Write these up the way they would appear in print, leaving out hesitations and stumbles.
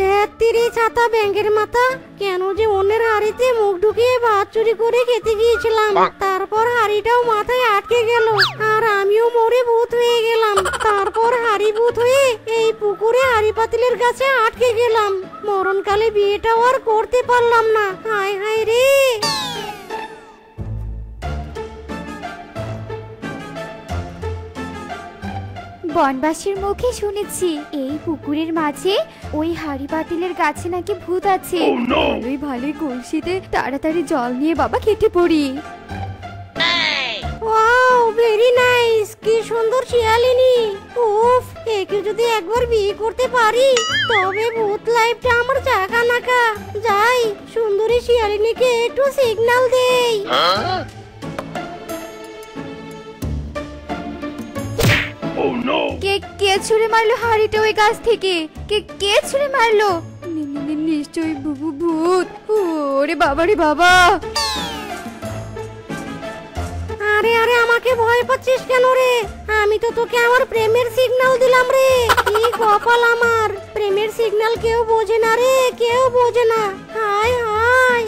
ধ্যাত্তেরি ছাতা ব্যাঙের মাথা, কেন যে অন্যের হাড়িতে মুখ ঢুকিয়ে ভাত চুরি করে খেতে গিয়েছিলাম, তারপর হাড়িটাও মাথায় আটকে গেল আর আমিও মরে ভূত হয়ে গেলাম। তারপর হাড়ি ভূত হয়ে এই পুকুরে হাড়ি পাতিলের কাছে আটকে গেলাম। মরণকালে বিয়েটাও আর করতে পারলাম না। হায় হায় রে। বনবাসীর মুখে শুনেছি এই পুকুরের মাঝে ওই হাড়ি পাতিলের গাছে নাকি ভূত আছে। ভালোই ভালোই কলসিতে তাড়াতাড়ি জল নিয়ে বাবা কেটে পড়ি। Wow, very nice. কি সুন্দর শিয়ালিনী। উফ, একে যদি একবার বিয়ে করতে পারি তবে ভূত লাইফটা আমার জাগা নাকা। যাই, সুন্দরী শিয়ালিনীকে একটু সিগন্যাল দেই। কে ছুঁড়ে মারলো হাড়িটা ওই গাছ থেকে? কে ছুঁড়ে মারলো? নিশ্চয়ই ভূত। ওরে বাবা রে বাবা। আরে আরে, আমাকে ভয় পাচ্ছিস কেন রে? আমি তো তোকে আমার প্রেমের সিগন্যাল দিলাম রে। কি কপাল আমার, প্রেমের সিগন্যাল কেউ বোঝে না রে, কেউ বোঝে না। হায় হায়।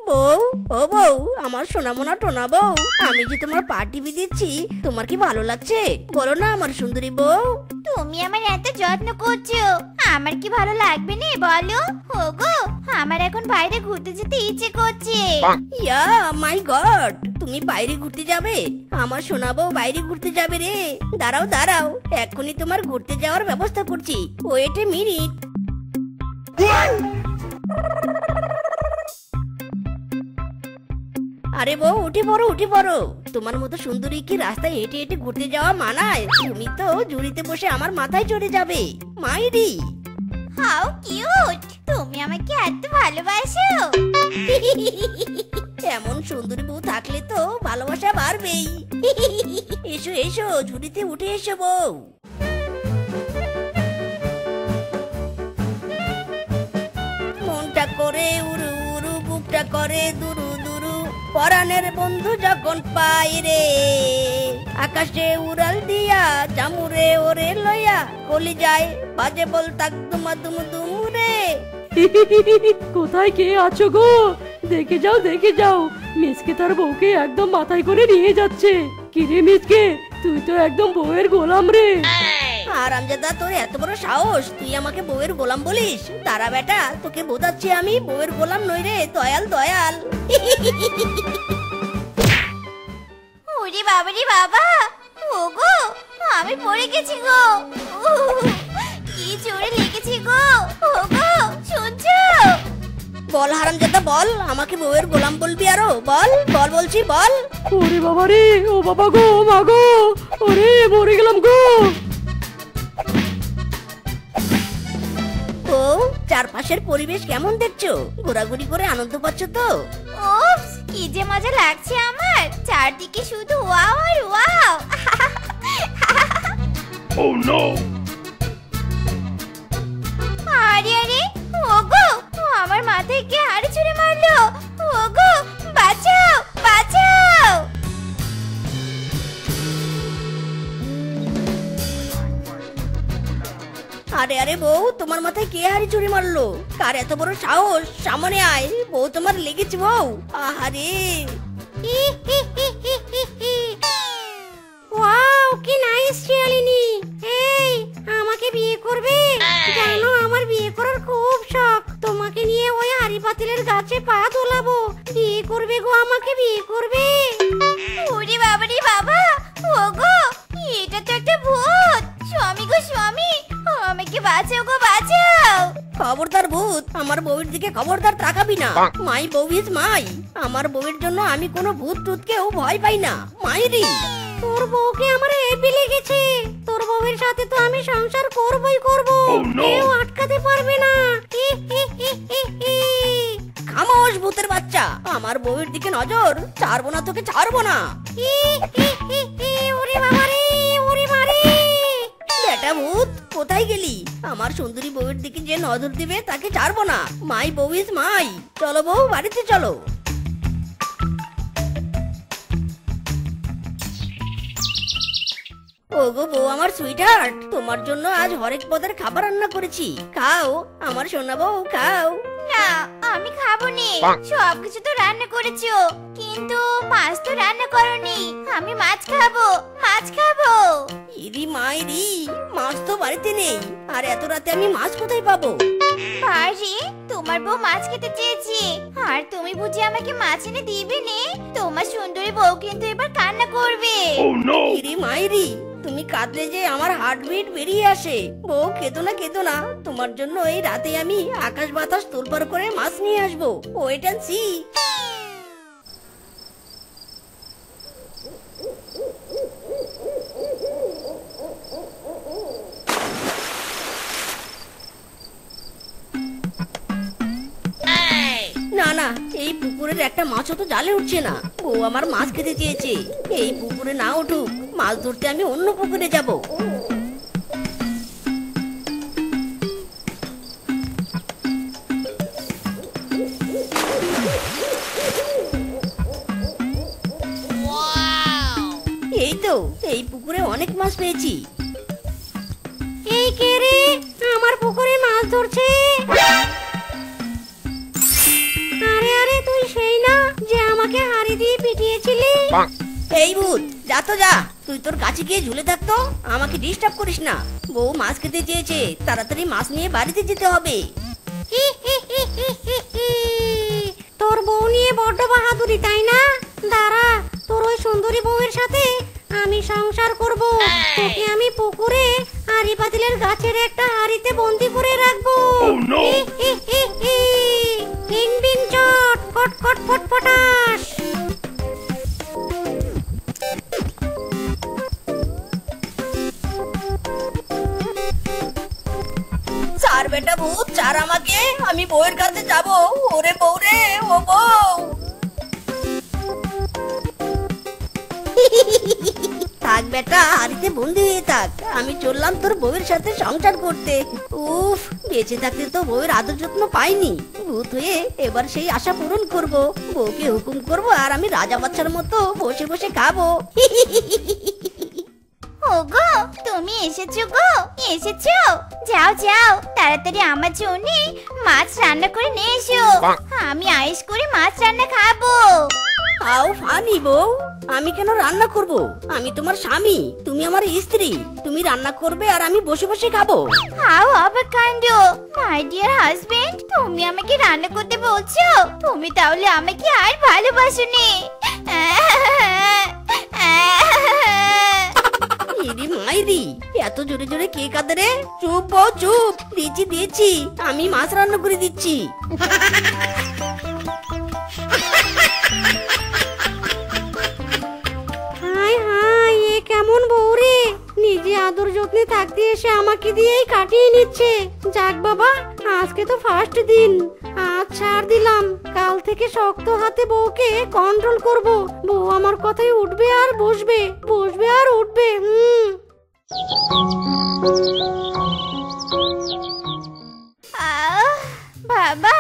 বউ, ও বউ, আমার সোনামোনা টোনা বউ, আমি যে তোমার পার্টি দিচ্ছি, তোমার কি ভালো লাগছে? বলো না আমার সুন্দরী বউ। তুমি আমার এত যত্ন করছো, আমার কি ভালো লাগবে না বলো? ওগো, আমার এখন বাইরে ঘুরতে যেতে ইচ্ছে করছে। ইয়া মাই গড, তুমি বাইরে ঘুরতে যাবে? আমার সোনা বউ বাইরে ঘুরতে যাবে রে। দাঁড়াও দাঁড়াও, এক্ষুনি তোমার ঘুরতে যাওয়ার ব্যবস্থা করছি। Wait a minute. আরে বউ, উঠে পড়ো উঠে পড়ো। তোমার মতো সুন্দরী কি রাস্তায় হেঁটে হেঁটে ঘুরতে যাওয়া মানায়? তুমি তো ঝুড়িতে বসে আমার মাথায় চড়ে যাবে। মাইরি, হাউ কিউট, তুমি আমাকে এত ভালোবাসো। এমন সুন্দরী বউ থাকলে তো ভালোবাসা বাড়বেই। এসো এসো, ঝুড়িতে উঠে এসো বউ। মনটা করে উড়ু উড়ু, বুকটা করে দুরু দুরু, পরাণের বন্ধু যখন পাই রে, আকাশে উড়াল দিয়া জামুরে ওরে লইয়া, কলি যায় বাজে বল তাক দুমা দুম দুমুরে। কোথায় কে আছো গো? দেখে যাও দেখে যাও, মিসকে তার বউকে একদম মাথায় করে নিয়ে যাচ্ছে। কিরে মিসকে, তুই তো একদম বউয়ের গোলাম রে। আরামজাদা, তোর এত বড় সাহস, তুই আমাকে বউয়ের গোলাম বলিস? তারা বেটা, তোকে বোঝাচ্ছি আমি বউয়ের গোলাম নই রে, দয়াল দয়াল। ওরে বাবা রে বাবা, ওগো আমি পড়ে গেছি গো। কি জোরে লেগেছে গো। ওগো শুনছো? বল হারামজাদা বল, আমাকে বউয়ের গোলাম বলবি আরো? বল বল বলছি বল। ওরে বাবা রে, ও বাবা গো, মা গো, ওরে মরে গেলাম গো। ও, চারপাশের পরিবেশ কেমন দেখছো? ঘোরাঘুরি করে আনন্দ পাচ্ছ তো? ওপস, কি যে মজা লাগছে আমার, চারদিকে শুধু ওয়াও আর ওয়াও। Oh no! আরে আরে, ওগো আমার মাথায় কে হাড়ি ছুঁড়ে মারলো? ওগো বাঁচাও বাঁচাও। আরে আরে বউ, তোমার মাথায় কে হাড়ি চুরি মারলো? কার এত বড় সাহস? সামনে আয়, বউ তোমার লেগেছে বউ। আহারে, ওয়াও কি নাইস শিয়ালিনী। এই, আমাকে বিয়ে করবে? জানো আমার বিয়ে করার খুব শখ। তোমাকে নিয়ে ওই হাড়ি পাতিলের গাছে পা দোলাবো। বিয়ে করবে গো, আমাকে বিয়ে করবে? ওরে বাবা রে বাবা, ওগো এটা তো একটা ভূত। স্বামী গো স্বামী, আমাকে বাঁচাও গো বাঁচাও। খবরদার ভূত, আমার বউয়ের দিকে খবরদার তাকাবি না। মাই বউ ইজ মাই। আমার বউয়ের জন্য আমি কোনো ভূত টুতকেও ভয় পাই না। মাইরি, তোর বউকে আমার হেভি লেগেছে। তোর বউয়ের সাথে তো আমি সংসার করবই করব। কেউ আটকাতে পারবে না। খামোশ ভূতের বাচ্চা, আমার বউয়ের দিকে নজর। ছাড়বো না তোকে, ছাড়বো না। ওরে বাবা রে, ওরে মারে। বেটা ভূত, কোথায় গেলি? আমার সুন্দরী বউয়ের দিকে যে নজর দিবে তাকে ছাড়বো না। মাই বউ ইজ মাই। চলো বউ, বাড়িতে চলো। ওগো বউ আমার সুইটহার্ট, তোমার জন্য আজ হরেক পদের খাবার রান্না করেছি, খাও আমার সোনা বউ, খাও। না, আমি খাবো নি। সবকিছু তো রান্না করেছো, কিন্তু মাছ তো রান্না করনি। আমি মাছ খাবো, মাছ খাবো। ইরি মাইরি, মাছ তো বাড়িতে নেই, আর এত রাতে আমি মাছ কোথায় পাবো? পারি, তোমার বউ মাছ খেতে চেয়েছি, আর তুমি বুঝি আমাকে মাছ এনে দিবে নে? তোমার সুন্দরী বউ কিন্তু এবার কান্না করবে। ইরি মাইরি, তুমি কাঁদলে যে আমার হার্টবিট বেরিয়ে আসে। বউ কেঁদো না, কেঁদো না, তোমার জন্য এই রাতে আমি আকাশ বাতাস তোলপাড় করে মাছ নিয়ে আসবো। Wait and see. না না, এই পুকুরের একটা মাছও তো জালে উঠছে না। ও আমার মাছ খেতে চেয়েছে, এই পুকুরে না উঠুক, মাছ ধরতে আমি অন্য পুকুরে যাব। এই তো, এই পুকুরে অনেক মাছ পেয়েছি। এই কে রে আমার পুকুরে মাছ ধরছে? আরে আরে, তুই সেই না যে আমাকে হাড়ি দিয়ে পিটিয়েছিলি? এই ভূত, যা তো যা, তুই তোর কাছে গিয়ে ঝুলে থাকতো, আমাকে ডিস্টার্ব করিস না। বউ মাছ খেতে চেয়েছে, তাড়াতাড়ি মাছ নিয়ে বাড়িতে যেতে হবে। তোর বউ নিয়ে বড্ড বাহাদুরি, তাই না? দাঁড়া, তোর ওই সুন্দরী বউয়ের সাথে আমি সংসার করব। তোকে আমি পুকুরে হাড়ি পাতিলের গাছের একটা হাড়িতে বন্দি করে রাখবো। বিন বিন চট, কট কট ফটফটাস। চার বেটা ভূত, চার আমাকে, আমি বউয়ের কাছে যাব। ওরে বউ রে, ও বউ। থাক বেটা, হাড়িতে বন্দি হয়ে থাক, আমি চললাম তোর বউয়ের সাথে সংসার করতে। উফ, বেঁচে থাকতে তো বউয়ের আদর যত্ন পাইনি। ভূত হয়ে এবার সেই আশা পূরণ করব, বউকে হুকুম করব, আর আমি রাজা বাচ্চার মতো বসে বসে খাবো। ওগো, তুমি এসেছো গো, এসেছো? যাও যাও, তাড়াতাড়ি আমার জন্য মাছ রান্না করে নিয়ে এসো। আমি আয়েশ করে মাছ রান্না খাবো। হাউ ফানি বউ, আমি কেন রান্না করব? আমি তোমার স্বামী, তুমি আমার স্ত্রী, তুমি রান্না করবে আর আমি বসে বসে খাবো। হাউ অবাক কাণ্ড, মাই ডিয়ার হাজবেন্ড, তুমি আমাকে রান্না করতে বলছো? তুমি তাহলে আমাকে আর ভালোবাসোনি? ইরি মাইরি, এত জোরে জোরে কে কাঁদে রে? চুপ বউ চুপ, দিচ্ছি দিচ্ছি, আমি মাছ রান্না করে দিচ্ছি। হাই হাই, এ কেমন বউ রে? নিজে আদর যত্নে থাকতে এসে আমাকে দিয়েই কাটিয়ে নিচ্ছে। যাক বাবা, আজকে তো ফার্স্ট দিন, আজ ছাড় দিলাম। কাল থেকে শক্ত হাতে বউকে কন্ট্রোল করব। বউ আমার কথাই উঠবে আর বসবে, বসবে আর উঠবে। বাবা,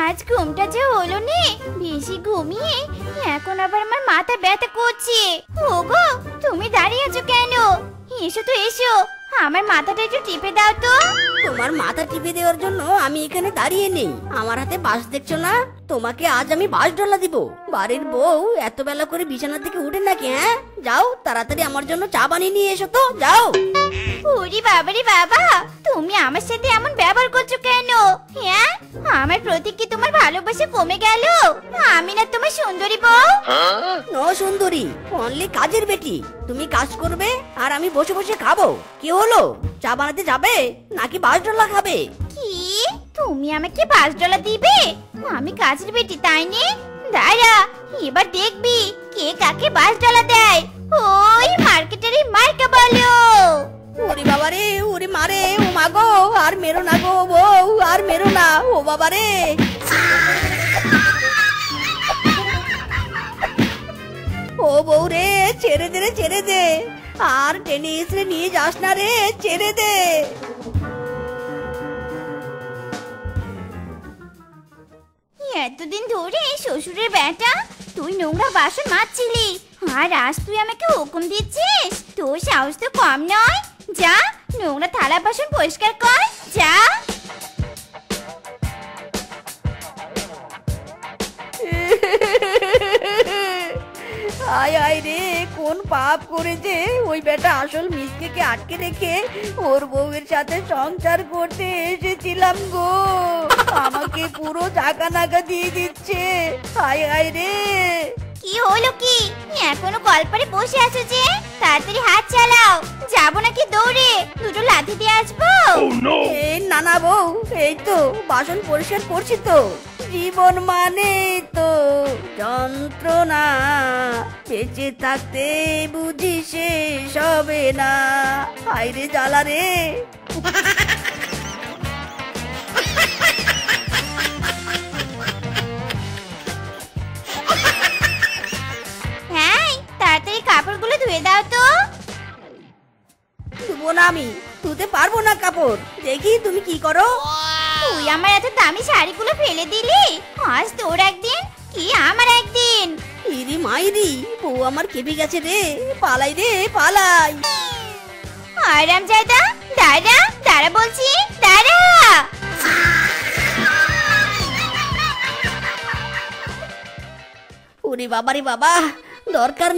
আজ ঘুমটা যে হলো নে, বেশি ঘুমিয়ে এখন আবার আমার মাথা ব্যথা করছে। ওগো, তুমি দাঁড়িয়ে আছো কেন? এসো তো এসো, আমার মাথাটা একটু টিপে দাও তো। তোমার মাথা টিপে দেওয়ার জন্য আমি এখানে দাঁড়িয়ে নেই। আমার হাতে বাঁশ দেখছো না? তোমাকে আজ আমি বাঁশ ডলা দিব। বাড়ির বউ এত বেলা করে বিছানা থেকে উঠে নাকি? হ্যাঁ, যাও তাড়াতাড়ি আমার জন্য চা বানিয়ে নিয়ে এসো তো, যাও। ওরে বাবারে বাবা, তুমি আমার সাথে এমন ব্যবহার করছো কেন? হ্যাঁ, আমার প্রতি কি তোমার ভালোবাসা কমে গেল? আমি না তোমার সুন্দরী বউ? নো সুন্দরী, অনলি কাজের বেটি। তুমি কাজ করবে আর আমি বসে বসে খাবো। কি হলো, চা বানাতে যাবে নাকি বাঁশ ডলা খাবে? কি, তুমি আমাকে 5 ডলার দিবে? আমি কাজের বেটি তাই নে? দাঁড়া, এবার দেখবি কে কাকে 5 ডলার দেয়। ওই মার্কেটারি মার্কা বলো। ওরে বাবা রে, ওরে মারে, ও মা গো, আর মেরো না গো বউ, আর মেরো না, ও বাবা রে। ও বউ রে, ছেড়ে দে রে, ছেড়ে দে। আর টেনে এসে নিয়ে যাস না রে, ছেড়ে দে। এতদিন ধরে শ্বশুরের বেটা তুই নোংরা বাসন মাজছিলি, আর আজ তুই আমাকে হুকুম দিচ্ছিস? তোর সাহস তো কম নয়। যা নোংরা থালা বাসন পরিষ্কার কর, যা। আয় আয় রে, কোন পাপ করেছে ওই বেটা আসল মিসকে আটকে রেখে ওর বউয়ের সাথে সংসার করতে এসেছিলাম গো। আমাকে পুরো টাকা নাকা দিয়ে দিচ্ছে। আয় আয় রে। কি হলো কি? এখনো কলপারে বসে আছো যে? তাড়াতাড়ি হাত চালাও, যাবো নাকি দৌড়ে দুটো লাথি দিয়ে আসবো? এই নানা বউ, এই তো বাসন পরিষ্কার করছি তো। জীবন মানে তো যন্ত্রণা, বেঁচে থাকতে বুঝি শেষ হবে না। আইরে জ্বালা রে। হ্যাঁ, তাড়াতাড়ি কাপড়গুলো ধুয়ে দাও তো। ধুবো না আমি, ধুতে পারবো না কাপড়। দেখি তুমি কি করো। তুই আমার এত দামি শাড়িগুলো ফেলে দিলি, আজ তোর একদিন কি আমার একদিন। ইরি মাইরি, বউ আমার কেঁপে গেছে রে। পালাই রে, পালাই। আরামজাদা, দাঁড়া দাঁড়া বলছি, দাঁড়া। ওরে বাবারে বাবা, দরকার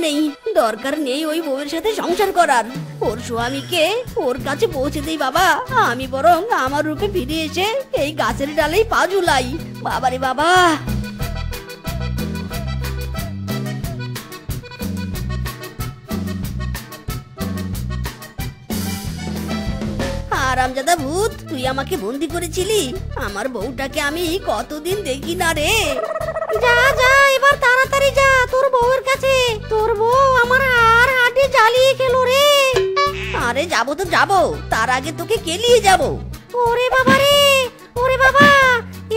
নেই ওই বউয়ের সাথে সংসার করার। ওর স্বামীকে ওর কাছে পৌঁছে দেই বাবা। আমি বরং আমার রূপে ফিরে এসে এই গাছের ডালেই পা ঝুলাই। বাবারে বাবা। আরামজাদা ভূত, তুই আমাকে বন্দি করেছিলি। আমার বউটাকে আমি কতদিন দেখি না রে। যা যা, এবার তাড়াতাড়ি যা তোর বউয়ের কাছে। তোর বউ আমার আর হাড্ডি জ্বালিয়ে খেলো রে। আরে যাবো তো যাবো, তার আগে তোকে কেলিয়ে যাবো। ওরে বাবা রে, ওরে বাবা,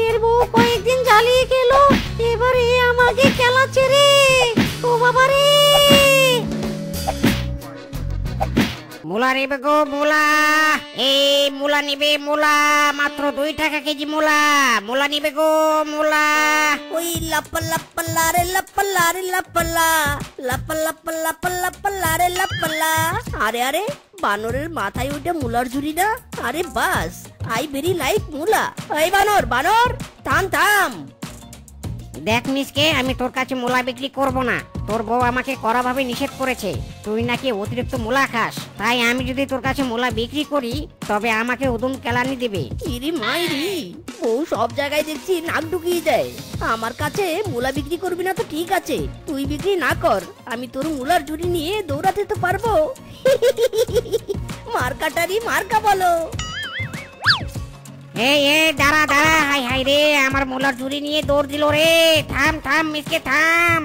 এর বউ কয়েকদিন জ্বালিয়ে খেলো, এবার এ আমাকে খেলাচ্ছে রে। ও বাবা রে। মূলা নেবে গো, মূলা। এই মূলা নিবে, মূলা মাত্র 2 টাকা কেজি। মূলা নিবে গো, মূলা। ওই লাপ্পাল্লা রে লাপ্পাল্লা রে লাপ্পাল্লা, লাপ্পাল্লা রে লাপ্পাল্লা। আরে আরে, বানরের মাথায় ওইটা মুলার ঝুড়ি না? আরে বাস, আই ভেরি লাইক মুলা। এই বানর বানর, থাম থাম। দেখ মিসকে, আমি তোর কাছে মূলা বিক্রি করব না। তোর বউ আমাকে কড়াভাবে নিষেধ করেছে। তুই নাকি অতিরিক্ত মূলা খাস, তাই আমি যদি তোর কাছে মূলা বিক্রি করি তবে আমাকে উদম কেলানি দেবে। ইরি মাইরি, বউ সব জায়গায় দেখছি নাক ঢুকিয়ে দেয়। আমার কাছে মূলা বিক্রি করবি না তো ঠিক আছে, তুই বিক্রি না কর। আমি তোর মূলার ঝুড়ি নিয়ে দৌড়াতে তো পারবো। মার্কাটারি মার্কা বলো। এই দাঁড়া দাঁড়া, হাই হাই রে, আমার মূলার ঝুড়ি নিয়ে দৌড় দিল রে। থাম থাম মিসকে, থাম।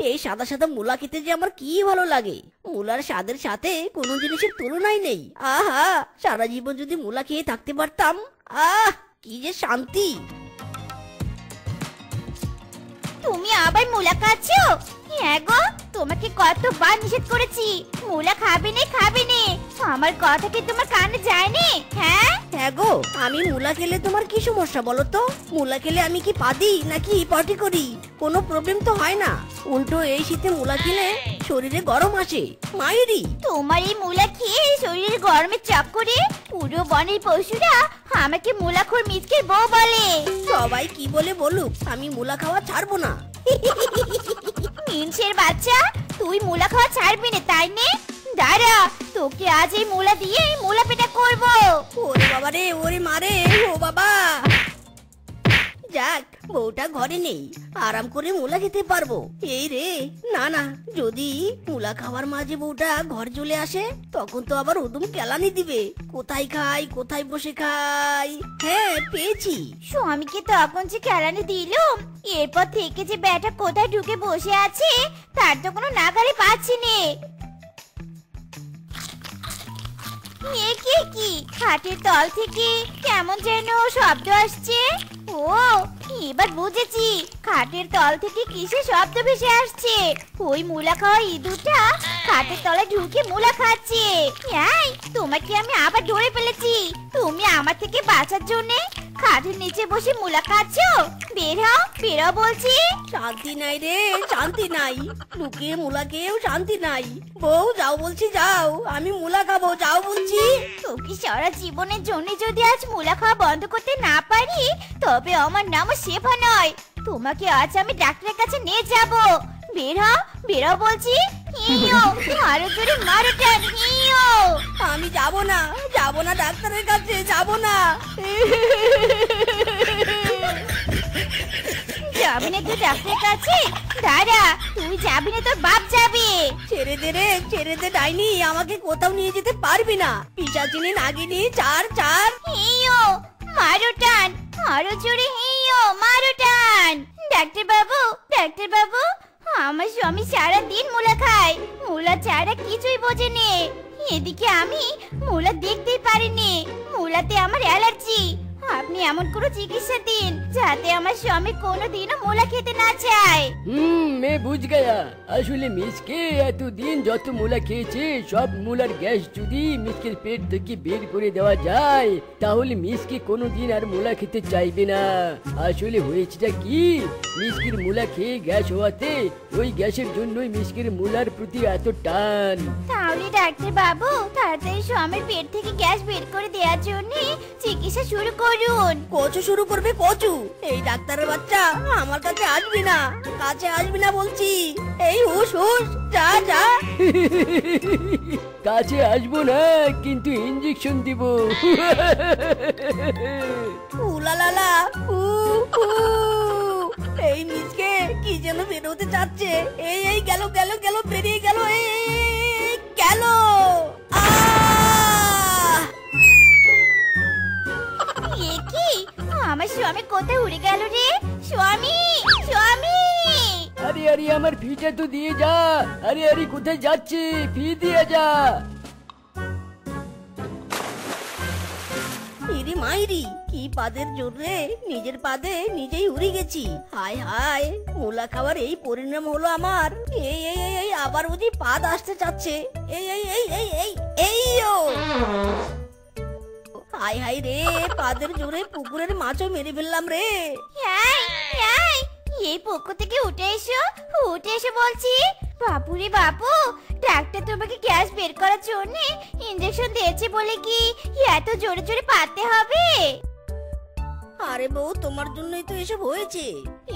এই সাদা সাদা মূলা খেতে যে আমার কি ভালো লাগে। মূলার স্বাদের সাথে কোনো জিনিসের তুলনাই নেই। আহা, সারা জীবন যদি মূলা খেয়ে থাকতে পারতাম, কি যে শান্তি। তুমি আবার মূলা খাচ্ছো? হ্যাঁ গো, তোমাকে কতবার নিষেধ করেছি মূলা খাবে না, খাবে না। আমার কথা কি তোমার কানে যায়নি? হ্যাঁ হ্যাঁ গো, আমি মূলা খেলে তোমার কি সমস্যা বলো তো? মূলা খেলে আমি কি পাদি নাকি পটি করি? কোনো প্রবলেম তো হয় না। উল্টো এই শীতে মূলা খেলে শরীরে গরম আসে। মাইরি, তোমার এই মূলা খেয়ে শরীরের গরমের চক্করে পুরো বনের পশুরা আমাকে মূলাখোর মিসকের বউ বলে। সবাই কি বলে বলুক, আমি মূলা খাওয়া ছাড়বো না। মিনসের বাচ্চা, তুই মূলা খাওয়া ছাড়বি না তাই নে? দাঁড়া, তোকে আজ এই মূলা দিয়ে মূলা পেটা করবো। ওরে বাবা রে, ওরে মারে, ও বাবা। যাক, বউটা ঘরে নেই, আরাম করে মূলা খেতে পারবো। এই রে, না না, যদি মূলা খাওয়ার মাঝে বউটা ঘর চলে আসে তখন তো আবার উদুম কেলানি দিবে। কোথায় খাই, কোথায় বসে খাই। হ্যাঁ, পেয়েছি। স্বামীকে তখন যে কেলানি দিলুম, এরপর থেকে যে ব্যাটা কোথায় ঢুকে বসে আছে তার তো কোনো নাগালে পাচ্ছি নে। কি খাটের তল থেকে কেমন যেন শব্দ আসছে। ও এবার বুঝেছি, খাটের তল থেকে কিসের শব্দ ভেসে আসছে। ওই মুলা খাওয়া ইঁদুরটা খাটের তলায় ঢুকে মুলা খাচ্ছে। এই তোমাকে আমি আবার ধরে ফেলেছি। তুমি আমার থেকে বাঁচার জন্য খাটের নিচে বসে মুলা খাচ্ছো। বের হও বলছি। শান্তি নাই রে, শান্তি নাই। লুকিয়ে মুলা খেয়েও শান্তি নাই। বউ যাও বলছি, যাও, আমি মুলা খাবো, যাও বলছি। তোকে সারা জীবনের জন্য যদি আজ মুলা খাওয়া বন্ধ করতে না পারি, তবে আমার নাম শেফা নয়। তোমাকে আজ আমি ডাক্তারের কাছে নিয়ে যাব। বের হও বলছি। হিও আরো জোরে মারো টান, হিও। আমি যাব না ডাক্তারের কাছে, যাব না। যাবি না তুই ডাক্তারের কাছে? দাঁড়া, তুই যাবি না, তোর বাপ যাবে। ছেড়ে দে রে, ছেড়ে দে ডাইনি, আমাকে কোথাও নিয়ে যেতে পারবি না। পিশাচিনী নাগিনী, চার। হিও মারো টান, আরো জোরে, হিও মারো টান। ডাক্তার বাবু, আমার স্বামী সারা দিন মুলা খায়, মুলা ছাড়া কিছুই বোঝেনি। এদিকে আমি মুলা দেখতেই পারিনি, মুলাতে আমার অ্যালার্জি। আপনি এমন কোনো চিকিৎসা দিন যাতে আমার স্বামী কোনোদিনও মুলা খেতে না চায়। मैं বুঝ গয়া। আসলে মিসকে এতদিন যত মুলা খেয়েছে সব মুলার গ্যাস যদি মিসকের পেট থেকে বের করে দেওয়া যায়, তাহলে মিসকে কোনোদিন আর মুলা খেতে চাইবে না। আসলে হয়েছেটা কি, মিসকের মুলা খেয়ে গ্যাস হওয়াতে ওই গ্যাসের জন্যই মিসকের মুলার প্রতি এত টান। তাহলে ডাক্তার বাবু তাড়াতাড়ি স্বামীর পেট থেকে গ্যাস বের করে দেওয়ার জন্য চিকিৎসা শুরু করুন। কচু শুরু করবে, কচু। এই ডাক্তারের বাচ্চা আমার কাছে আসবি না বলছি। এই হুশ, যা। কাছে আসবো না, কিন্তু ইঞ্জেকশন দিব। উলালালা, এই মিসকে কি যেন বেরোতে চাচ্ছে। এই গেল, বেরিয়ে গেল, এই গেল। কি আমার স্বামী কোথায় উড়ে গেল রে? স্বামী আরে আমার ফিটা তো দিয়ে যা। আরে কোথায় যাচ্ছে, ফি দিয়ে যা। ইরি মাইরি, কি পাদের জোরে নিজের পাদে নিজেই উড়ে গেছি। হায়, মুলা খাবার এই পরিণাম হলো আমার। এই আবার বুঝি পাদ আসতে চাচ্ছে। এই হায় রে, পাদের জোরে পুকুরের মাছও মেরে ফেললাম রে। এই পুকুর থেকে উঠে এসো বলছি। বাপুরে বাপু, ডাক্তার তোমাকে গ্যাস বের করার জন্য ইনজেকশন দিয়েছে বলে কি এত জোরে পাততে হবে? আরে বউ, তোমার জন্যই তো এসব হয়েছে।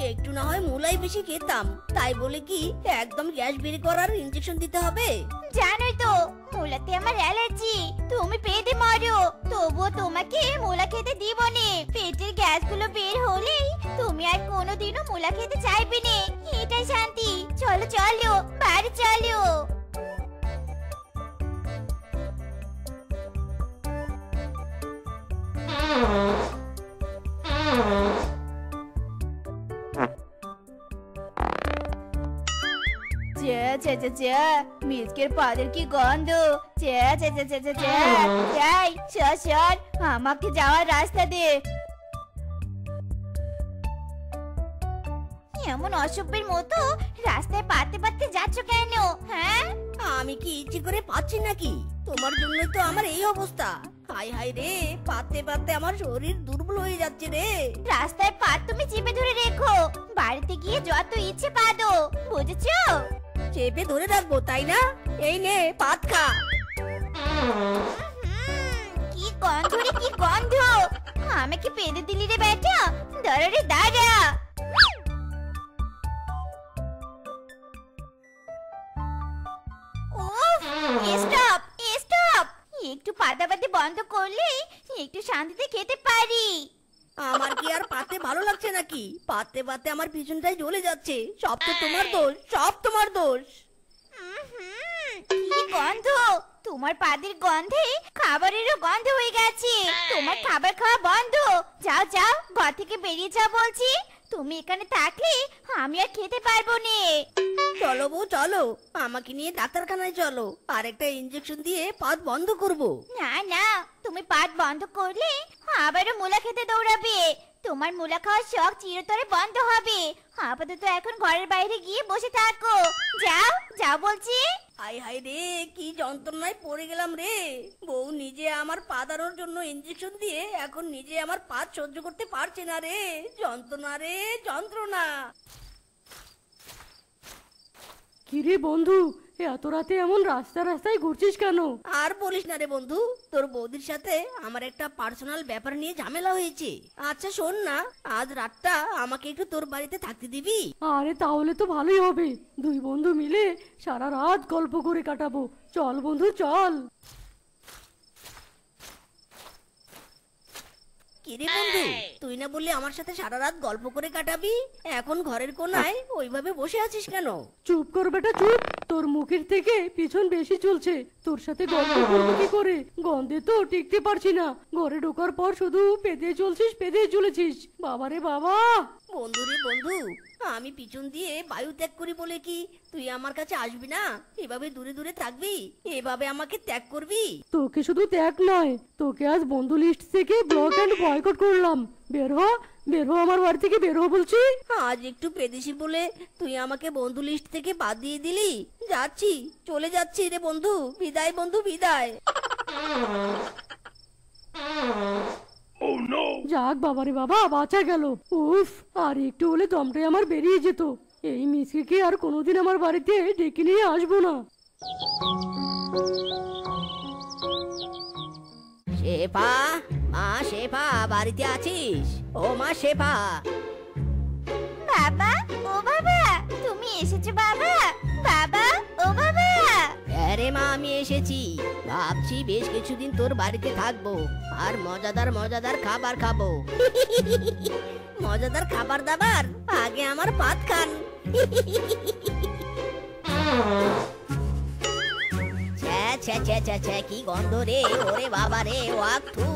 একটু না হয় মুলাই বেশি খেতাম, তাই বলে কি একদম গ্যাস বের করার ইনজেকশন দিতে হবে? জানোই তো মুলাতে আমার অ্যালার্জি। তুমি পেটে মরো, তবুও তোমাকে মুলা খেতে দিব নে। পেটের গ্যাসগুলো বের হলেই তুমি আর কোনোদিনও মুলা খেতে চাইবে না। এটাই শান্তি। চলো বাড়ি চলো। মিল্কের পাদের কি গন্ধ। আমাকে যাওয়ার রাস্তা দে। এমন অসভ্যের মতো রাস্তায় পাতে যাচ্ছ কেন? হ্যাঁ, আমি কি ইচ্ছে করে পাচ্ছি নাকি? তোমার জন্যই তো আমার এই অবস্থা। হায় রে, পাতে আমার শরীর দুর্বল হয়ে যাচ্ছে রে। রাস্তায় পাত তুমি চেপে ধরে রেখো, বাড়িতে গিয়ে যত ইচ্ছে পাদো, বুঝেছো? চেপে ধরে রাখবো তাই না? এই নে, পাত খা। কি গন্ধ! আমাকে পেঁদে দিলি রে বেটা। দাঁড়া। স্টপ! একটু পাতাপাতি বন্ধ করলে একটু শান্তিতে খেতে পারি। আমার কি আর পাতে ভালো লাগছে নাকি? পাতে আমার পিছনটাই জ্বলে যাচ্ছে। সব তো তোমার দোষ। কি গন্ধ! তোমার পাদের গন্ধে খাবারেরও গন্ধ হয়ে গেছে। তোমার খাবার খাওয়া বন্ধ। যাও, ঘর থেকে বেরিয়ে যাও বলছি। তুমি এখানে থাকলে আমি আর খেতে পারবো না। চলো বউ চলো, আমাকে নিয়ে ডাক্তারখানায় চলো, আর একটা ইঞ্জেকশন দিয়ে পাত বন্ধ করব। না না, তুমি পাত বন্ধ করলে আবারও মুলা খেতে দৌড়াবে। তোমার মুলা খাওয়ার শখ চিরতরে বন্ধ হবে। আপাতত এখন ঘরের বাইরে গিয়ে বসে থাকো। যাও যাও বলছি। হাই হাই রে, কি যন্ত্রণায় পড়ে গেলাম রে। বউ নিজে আমার পা দাঁড়ানোর জন্য ইঞ্জেকশন দিয়ে এখন নিজে আমার পা সহ্য করতে পারছে না রে। যন্ত্রণা রে যন্ত্রণা। কিরে বন্ধু, এত রাতে এমন রাস্তায় ঘুরছিস কেন? আর বলিস না রে বন্ধু, তোর বৌদির সাথে আমার একটা পার্সোনাল ব্যাপার নিয়ে ঝামেলা হয়েছে। আচ্ছা শোন না, আজ রাতটা আমাকে একটু তোর বাড়িতে থাকতে দিবি? আরে তাহলে তো ভালোই হবে, দুই বন্ধু মিলে সারা রাত গল্প করে কাটাবো। চল বন্ধু চল। কিরে বন্ধু, তুই না বললি আমার সাথে সারা রাত গল্প করে কাটাবি, এখন ঘরের কোনায় ওইভাবে বসে আছিস কেন? চুপ কর বেটা চুপ, তোর মুখের থেকে পিছন বেশি চলছে। তোর সাথে গল্প করবো কি করে? গন্ধে তো টিকতে পারছি না। ঘরে ঢোকার পর শুধু পেদে চলেছিস। বাবারে বাবা। বন্ধু রে বন্ধু, আমি পিছন দিয়ে বায়ু ত্যাগ করি বলে কি তুই আমার কাছে আসবি না? এভাবে দূরে দূরে থাকবি? এভাবে আমাকে ত্যাগ করবি? তোকে শুধু ত্যাগ নয়, তোকে আজ বন্ধু লিস্ট থেকে ব্লক এন্ড বয়কট করলাম। বের হ আমার বাড়ি থেকে, বের হ বলছি। আজ একটু পেদেশি বলে তুই আমাকে বন্ধু লিস্ট থেকে বাদ দিয়ে দিলি। যাচ্ছি, চলে যাচ্ছি রে বন্ধু, বিদায় বন্ধু বিদায়। যাক বাবারে বাবা, বাঁচা গেল। উফ, আর একটু হলে দমটাই আমার বেরিয়ে যেত। এই মিসকে আর কোনোদিন আমার বাড়িতে ডেকে নিয়ে আসবো না। শেফা, মা শেফা, বাড়িতে আছিস? ও মা শেফা। বাবা, ও বাবা, তুমি এসেছো বাবা? বাবা, ও বাবা। আরে মা, আমি এসেছি। ভাবছি বেশ কিছুদিন তোর বাড়িতে থাকবো আর মজাদার মজাদার খাবার খাবো। মজাদার খাবার দাবার আগে আমার ভাত খান। কি গন্ধ রে, ওরে বাবা রে, ওয়াক্থু।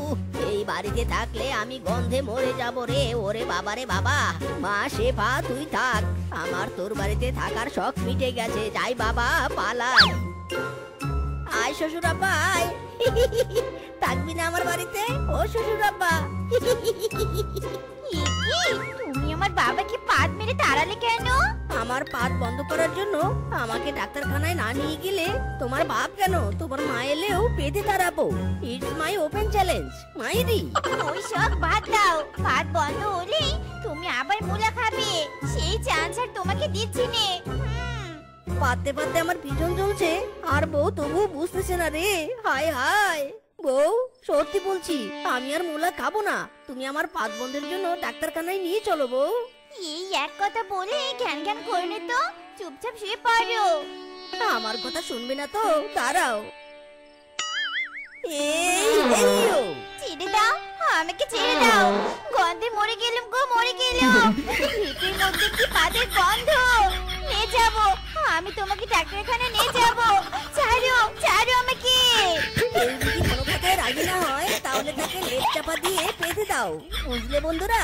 এই বাড়িতে থাকলে আমি গন্ধে মরে যাব রে, ওরে বাবা রে বাবা। মা শেফা, তুই থাক, আমার তোর বাড়িতে থাকার শখ মিটে গেছে। যাই বাবা, পালাই। আয় শ্বশুর আব্বা আয়। থাকবি না আমার বাড়িতে ও শ্বশুর আব্বা? তুমি আমার বাবাকে পাত মেরে তাড়ালে কেন? আমার পাত বন্ধ করার জন্য আমাকে ডাক্তারখানায় না নিয়ে গেলে তোমার বাপ কেন, তোমার মা এলেও পেটে তাড়াবো। ইটস মাই ওপেন চ্যালেঞ্জ মাইরি। ওই সব বাদ দাও, পাত বন্ধ হলে তুমি আবার মুলা খাবে, সেই চান্স আর তোমাকে দিচ্ছি নে। পাততে পাততে আমার পিছন চলছে, আর বউ তবুও বুঝতেছে না রে। হায় হায় বউ, সত্যি বলছি আমি আর মুলা খাবো না। তুমি আমার পাত বন্ধের জন্য ডাক্তারখানায় নিয়ে চলো বউ। এই এক কথা বলে জ্ঞান জ্ঞান করলে তো চুপচাপ শুয়ে পড়ো। আমার কথা শুনবে না তো? দাঁড়াও। এই ছেড়ে দাও, আমাকে ছেড়ে দাও। গন্ধে মরে গেলাম গো, মরে গেলাম। ভিটের মধ্যে কি পাদের গন্ধ। নিয়ে যাব, আমি তোমাকে ডাক্তারখানা নিয়ে যাব। ছাড়ো ছাড়ো আমাকে। কেউ যদি কোনো কথায় রাজি না হয় তাহলে তাকে লেপ চাপা দিয়ে পেতে দাও, বুঝলে বন্ধুরা?